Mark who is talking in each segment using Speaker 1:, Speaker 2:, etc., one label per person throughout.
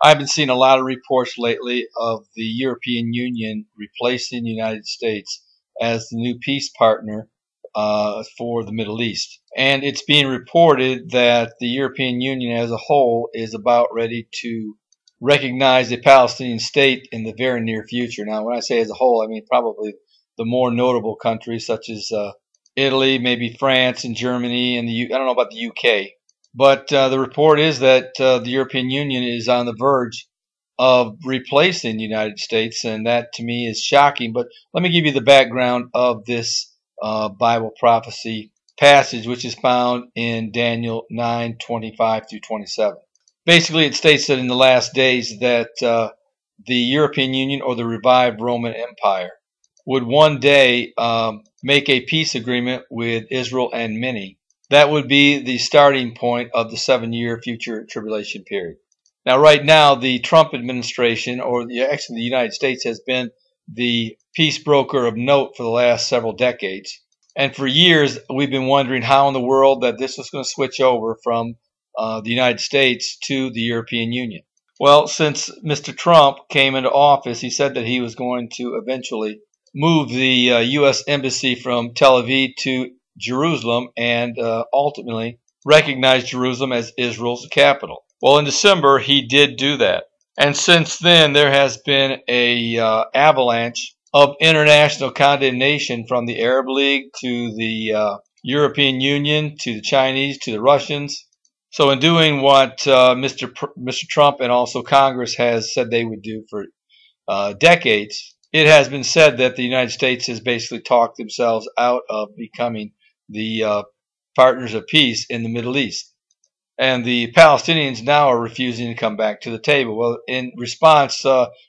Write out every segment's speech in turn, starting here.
Speaker 1: I've been seeing a lot of reports lately of the European Union replacing the United States as the new peace partner for the Middle East. And it's being reported that the European Union as a whole is about ready to recognize a Palestinian state in the very near future. Now, when I say as a whole, I mean probably the more notable countries such as Italy, maybe France and Germany, and I don't know about the UK. But the report is that the European Union is on the verge of replacing the United States, and that to me is shocking. But let me give you the background of this Bible prophecy passage, which is found in Daniel 9:25 through 27. Basically, it states that in the last days that the European Union, or the revived Roman Empire, would one day make a peace agreement with Israel and many. That would be the starting point of the 7-year future tribulation period. Now, right now, the Trump administration, or actually the United States, has been the peace broker of note for the last several decades. And for years, we've been wondering how in the world that this was going to switch over from the United States to the European Union. Well, since Mr. Trump came into office, he said that he was going to eventually move the U.S. Embassy from Tel Aviv to Jerusalem and ultimately recognize Jerusalem as Israel's capital. Well, in December, he did do that. And since then, there has been a avalanche of international condemnation from the Arab League to the European Union to the Chinese to the Russians. So in doing what Mr. Trump and also Congress has said they would do for decades, it has been said that the United States has basically talked themselves out of becoming the partners of peace in the Middle East. And the Palestinians now are refusing to come back to the table. Well, in response,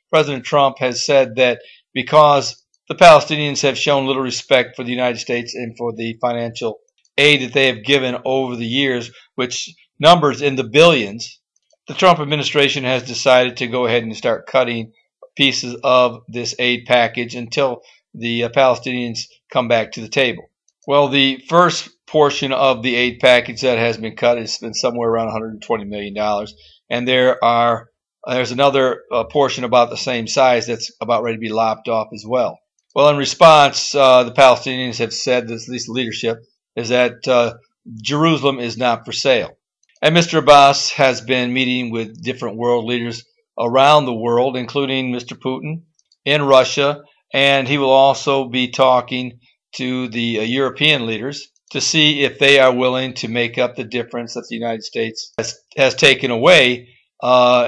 Speaker 1: President Trump has said that because the Palestinians have shown little respect for the United States and for the financial aid that they have given over the years, which numbers in the billions, the Trump administration has decided to go ahead and start cutting pieces of this aid package until the Palestinians come back to the table. Well, the first portion of the aid package that has been cut has been somewhere around $120 million. And there's another portion about the same size that's about ready to be lopped off as well. Well, in response, the Palestinians have said, at least leadership, is that Jerusalem is not for sale. And Mr. Abbas has been meeting with different world leaders around the world, including Mr. Putin in Russia, and he will also be talking to the European leaders to see if they are willing to make up the difference that the United States has taken away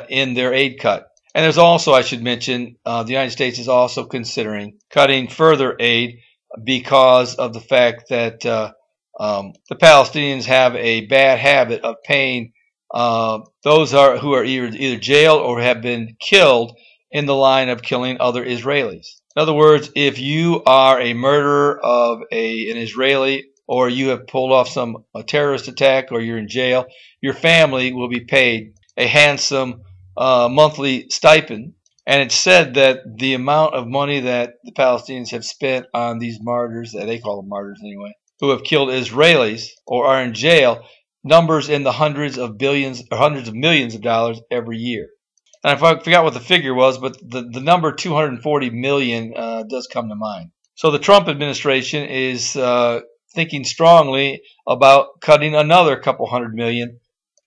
Speaker 1: in their aid cut. And there's also, I should mention, the United States is also considering cutting further aid because of the fact that the Palestinians have a bad habit of paying those who are either jailed or have been killed in the line of killing other Israelis. In other words, if you are a murderer of an Israeli, or you have pulled off a terrorist attack, or you're in jail, your family will be paid a handsome monthly stipend. And it's said that the amount of money that the Palestinians have spent on these martyrs, they call them martyrs anyway, who have killed Israelis or are in jail, numbers in the hundreds of billions or hundreds of millions of dollars every year. And I forgot what the figure was, but the number 240 million does come to mind. So the Trump administration is thinking strongly about cutting another couple hundred million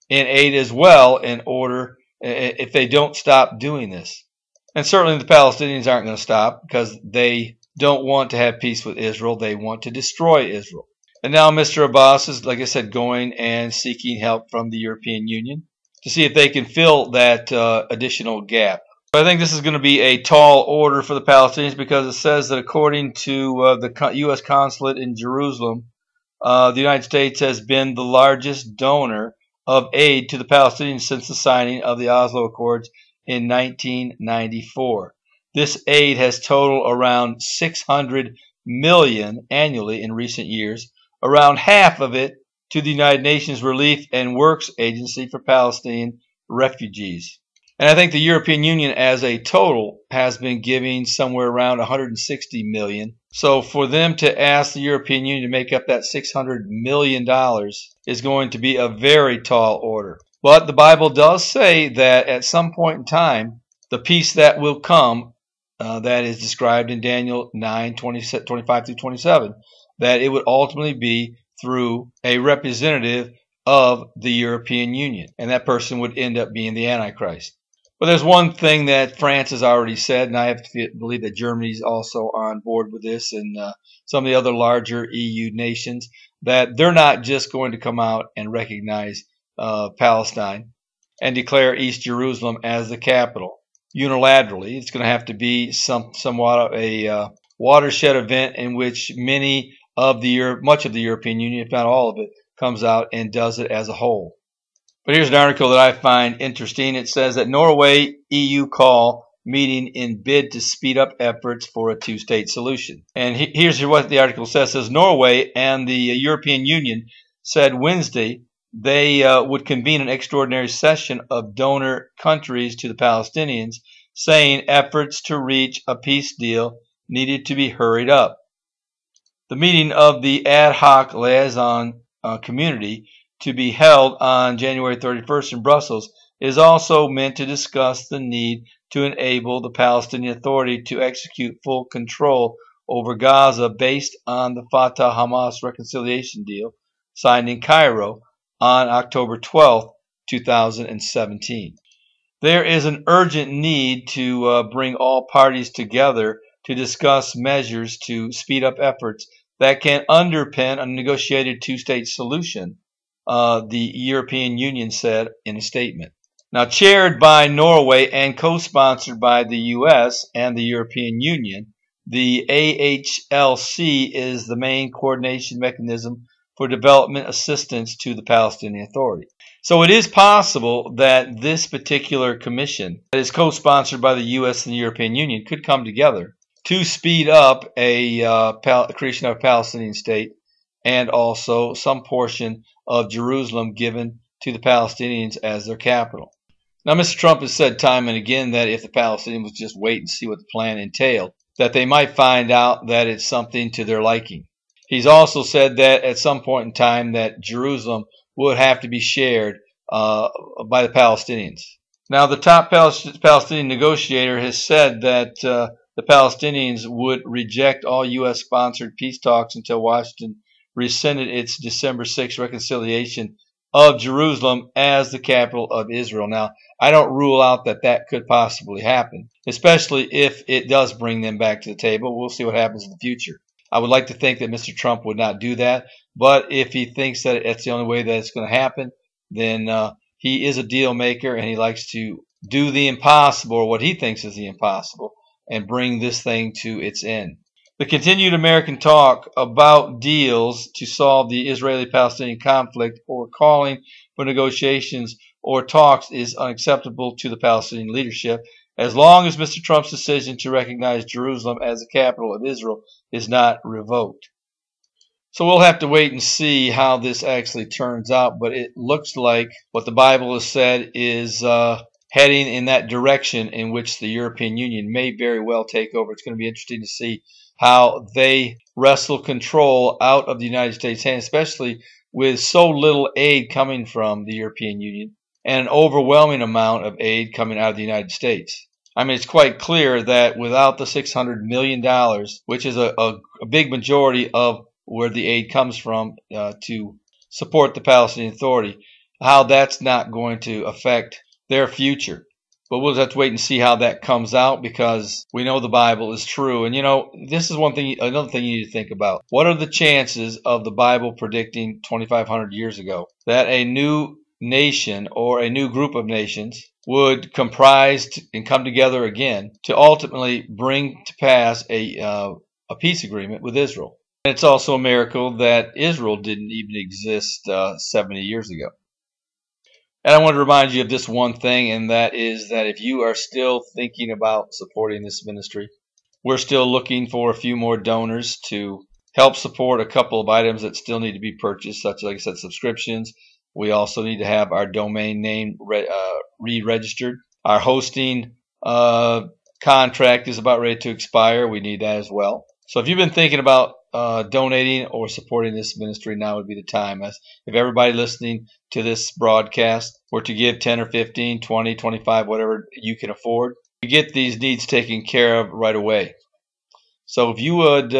Speaker 1: in aid as well, in order, if they don't stop doing this. And certainly the Palestinians aren't going to stop, because they don't want to have peace with Israel. They want to destroy Israel. And now Mr. Abbas is, like I said, going and seeking help from the European Union to see if they can fill that additional gap. But I think this is going to be a tall order for the Palestinians, because it says that according to the U.S. consulate in Jerusalem, the United States has been the largest donor of aid to the Palestinians since the signing of the Oslo Accords in 1994. This aid has totaled around $600 million annually in recent years, around half of it to the United Nations Relief and Works Agency for Palestinian Refugees. And I think the European Union as a total has been giving somewhere around $160 million. So for them to ask the European Union to make up that $600 million is going to be a very tall order. But the Bible does say that at some point in time, the peace that will come, that is described in Daniel 9, 25 through 27, that it would ultimately be through a representative of the European Union, and that person would end up being the Antichrist. But there's one thing that France has already said, and I have to believe that Germany's also on board with this, and some of the other larger EU nations, that they're not just going to come out and recognize Palestine and declare East Jerusalem as the capital unilaterally. It's going to have to be somewhat of a watershed event in which much of the European Union, if not all of it, comes out and does it as a whole. But here's an article that I find interesting. It says that Norway EU call meeting in bid to speed up efforts for a two-state solution. And here's what the article says. It says Norway and the European Union said Wednesday they would convene an extraordinary session of donor countries to the Palestinians, saying efforts to reach a peace deal needed to be hurried up. The meeting of the ad hoc liaison community to be held on January 31st in Brussels is also meant to discuss the need to enable the Palestinian Authority to execute full control over Gaza based on the Fatah-Hamas reconciliation deal signed in Cairo on October 12, 2017. There is an urgent need to bring all parties together to discuss measures to speed up efforts that can underpin a negotiated two-state solution, the European Union said in a statement. Now, chaired by Norway and co-sponsored by the U.S. and the European Union, the AHLC is the main coordination mechanism for development assistance to the Palestinian Authority. So it is possible that this particular commission that is co-sponsored by the U.S. and the European Union could come together to speed up a creation of a Palestinian state and also some portion of Jerusalem given to the Palestinians as their capital. Now, Mr. Trump has said time and again that if the Palestinians would just wait and see what the plan entailed, that they might find out that it's something to their liking. He's also said that at some point in time that Jerusalem would have to be shared by the Palestinians. Now, the top Palestinian negotiator has said that the Palestinians would reject all U.S.-sponsored peace talks until Washington rescinded its December 6 reconciliation of Jerusalem as the capital of Israel. Now, I don't rule out that that could possibly happen, especially if it does bring them back to the table. We'll see what happens in the future. I would like to think that Mr. Trump would not do that, but if he thinks that it's the only way that it's going to happen, then he is a deal maker and he likes to do the impossible, or what he thinks is the impossible, and bring this thing to its end. The continued American talk about deals to solve the Israeli-Palestinian conflict or calling for negotiations or talks is unacceptable to the Palestinian leadership as long as Mr. Trump's decision to recognize Jerusalem as the capital of Israel is not revoked. So we'll have to wait and see how this actually turns out, but it looks like what the Bible has said is heading in that direction in which the European Union may very well take over. It's going to be interesting to see how they wrestle control out of the United States' hands, especially with so little aid coming from the European Union and an overwhelming amount of aid coming out of the United States. I mean, it's quite clear that without the $600 million, which is a big majority of where the aid comes from to support the Palestinian Authority, how that's not going to affect their future. But we'll have to wait and see how that comes out, because we know the Bible is true. And you know, this is another thing you need to think about. What are the chances of the Bible predicting 2,500 years ago that a new nation or a new group of nations would comprise and come together again to ultimately bring to pass a peace agreement with Israel? And it's also a miracle that Israel didn't even exist 70 years ago. And I want to remind you of this one thing, and that is that if you are still thinking about supporting this ministry, we're still looking for a few more donors to help support a couple of items that still need to be purchased, such as, like I said, subscriptions. We also need to have our domain name re-registered. Our hosting contract is about ready to expire. We need that as well. So if you've been thinking about donating or supporting this ministry, now would be the time. As if everybody listening to this broadcast were to give 10 or 15, 20, 25, whatever you can afford, to get these needs taken care of right away. So if you would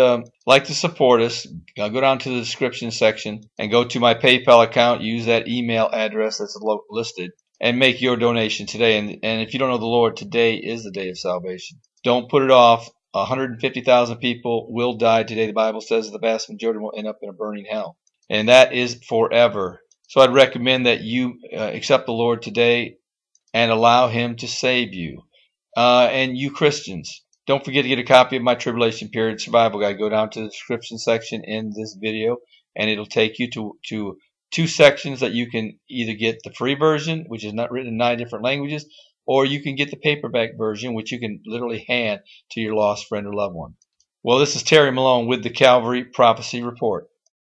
Speaker 1: like to support us, go down to the description section and go to my PayPal account, use that email address that's listed, and make your donation today. And if you don't know the Lord, today is the day of salvation. Don't put it off. 150,000 people will die today. The Bible says the vast majority will end up in a burning hell. And that is forever. So I'd recommend that you accept the Lord today and allow Him to save you. And you Christians, don't forget to get a copy of my Tribulation Period Survival Guide. Go down to the description section in this video, and it'll take you to two sections that you can either get the free version, which is not written in 9 different languages, or you can get the paperback version, which you can literally hand to your lost friend or loved one. Well, this is Terry Malone with the Calvary Prophecy Report.